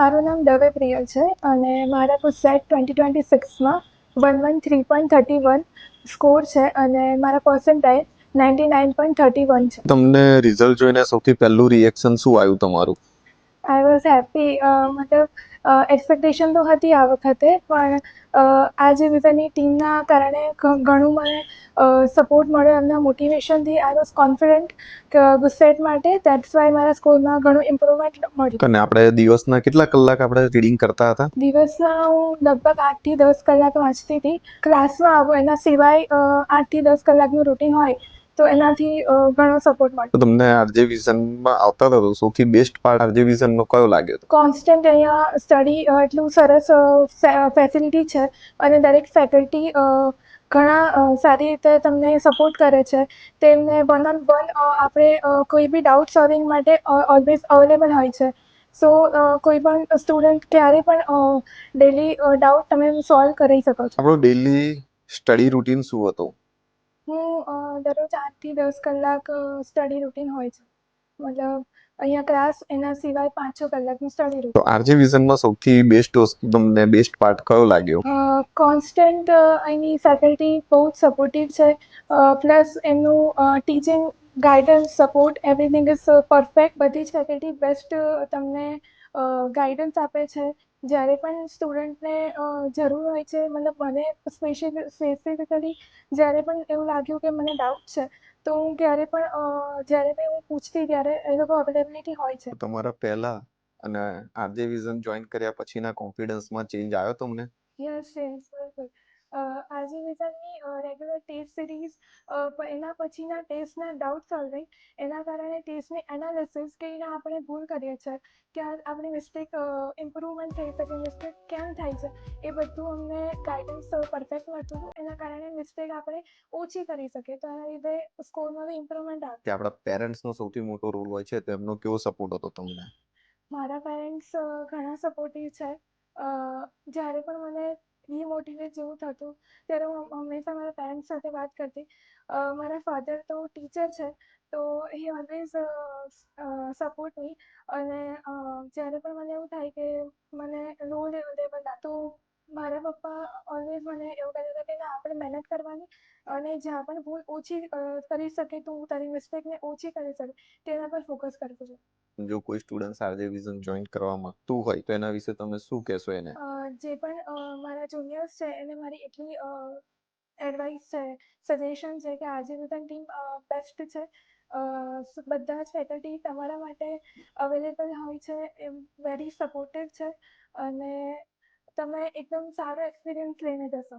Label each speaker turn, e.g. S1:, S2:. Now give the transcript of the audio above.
S1: મારું નામ દવે પ્રિયલ છે અને મારા ગુજસેટ 2026માં 113.31 સ્કોર છે અને મારા પર્સન્ટાઇલ 99.31 છે.
S2: તમને રિઝલ્ટ જોઈને સૌથી પહેલું રિએક્શન શું આવ્યું તમારું?
S1: I was happy. મતલબ એક્સપેક્ટેશન તો હતી આ વખતે, પણ આ જે વિઝનની ટીમના કારણે ઘણું મને સપોર્ટ મળ્યો. એમના મોટિવેશનથી આઈ વોઝ કોન્ફિડન્ટ ગુજસેટ માટે. દેટ્સ વાય મારા સ્કોરમાં ઘણું ઇમ્પ્રુવમેન્ટ મળ્યું.
S2: અને આપણે દિવસના કેટલા કલાક આપણે રીડિંગ કરતા હતા?
S1: દિવસના હું લગભગ 8 થી 10 કલાક વાંચતી હતી. ક્લાસમાં આવું એના સિવાય 8 થી 10 કલાકનું રૂટીન હોય તો એનાથી ઘણો સપોર્ટ મળે.
S2: તો તમને આરજે વિઝનમાં આવતા હતા તો સૌથી બેસ્ટ પાર્ટ આરજે વિઝનનો કયો લાગ્યો?
S1: કોન્સ્ટન્ટ અહીંયા સ્ટડી એટલું સરસ ફેસિલિટી છે અને દરેક ફેકલ્ટી ઘણા સારી રીતે તમને સપોર્ટ કરે છે. તેમને વન ઓન વન આપણે કોઈ બી ડાઉટ સોલ્વિંગ માટે ઓલવેઝ અવેલેબલ હોય છે. સો કોઈ પણ સ્ટુડન્ટ ક્યારે પણ ડેલી ડાઉટ તમે સોલ્વ કરી શકો છો.
S2: આપણો ડેલી સ્ટડી રૂટીન શું હતો?
S1: હું દરરોજ 8 થી 10 કલાક સ્ટડી રૂટીન હોય છે. મતલબ અહીંયા ક્લાસ, એના સિવાય 5-6 કલાકનું સ્ટડી રૂટીન.
S2: તો આરજે વિઝનમાં સૌથી બેસ્ટ વસ્તુ, તમને બેસ્ટ પાર્ટ કયો લાગ્યો?
S1: કોન્સ્ટન્ટ અહીંની ફેકલ્ટી બહુ જ સપોર્ટિવ છે. પ્લસ એમનું teaching, guidance, support, everything is perfect. બધી જ ફેકલ્ટી બેસ્ટ તમને ગાઈડન્સ આપે છે. જ્યારે પણ સ્ટુડન્ટને જરૂર હોય છે, મતલબ મને સ્પેસિફિકલી જ્યારે પણ એવું લાગ્યું કે મને ડાઉટ છે તો હું જ્યારે પણ હું પૂછતી ત્યારે એ લોકો અવેલેબિલિટી હોય છે.
S2: તમારા પહેલા અને આરજે વિઝન જોઈન કર્યા પછીના કોન્ફિડન્સમાં ચેન્જ આવ્યો તમને?
S1: યસ, બિલકુલ. આરજે વિઝનની રેગ્યુલર ટેસ્ટ સિરીઝ, એના પછીના ટેસ્ટના ડાઉટ સોલ્વિંગ, એના કારણે ટેસ્ટની એનાલિસિસ, કે આપણે ભૂલ કરીએ છીએ, ક્યાં આપણી મિસ્ટેક ઇમ્પ્રુવમેન્ટ થઈ શકે, મિસ્ટેક કેમ થાય છે, એ બધું અમને ગાઈડન્સ પરફેક્ટ મળતું હતું. એના કારણે મિસ્ટેક આપણે ઓછી કરી શકીએ, તો એના લીધે સ્કોરમાં બી ઇમ્પ્રુવમેન્ટ આવે.
S2: કે આપણા પેરેન્ટ્સનો સૌથી મોટો રોલ હોય છે, તો એમનો કેવો સપોર્ટ હતો તમને?
S1: મારા પેરેન્ટ્સ ઘણા સપોર્ટિવ છે. જ્યારે પણ મને ડિમોટિવેટ જેવું થતું ત્યારે હું હંમેશા મારા પેરેન્ટ્સ સાથે વાત કરતી. મારા ફાધર તો ટીચર છે, તો હી ઓલવેઝ સપોર્ટ મી. અને જ્યારે પણ મને એવું થાય કે મને લો લેવલ તો મારા પપ્પા ઓલવેઝ મને એવું કહેતા હતા કે ના, આપણે મહેનત કરવાની અને જ્યાં પણ ભૂલ ઓછી કરી શકે, તું તારી મિસ્ટેકને ઓછી કરી શકે, તેના પર ફોકસ કરવું જોઈએ.
S2: જો કોઈ સ્ટુડન્ટ આરજે વિઝન જોઈન કરવા માંગતું હોય તો એના વિશે તમે શું કહેશો એને?
S1: જે પણ મારા જુનિયર્સ છે એને મારી એટલી એડવાઇસ છે, સજેશન છે કે આરજે વિઝન ટીમ બેસ્ટ છે. બધા જ ફેકલ્ટી તમારા માટે અવેલેબલ હોય છે, એ વેરી સપોર્ટિવ છે અને તમે એકદમ સારો એક્સપિરિયન્સ લઈને જશો.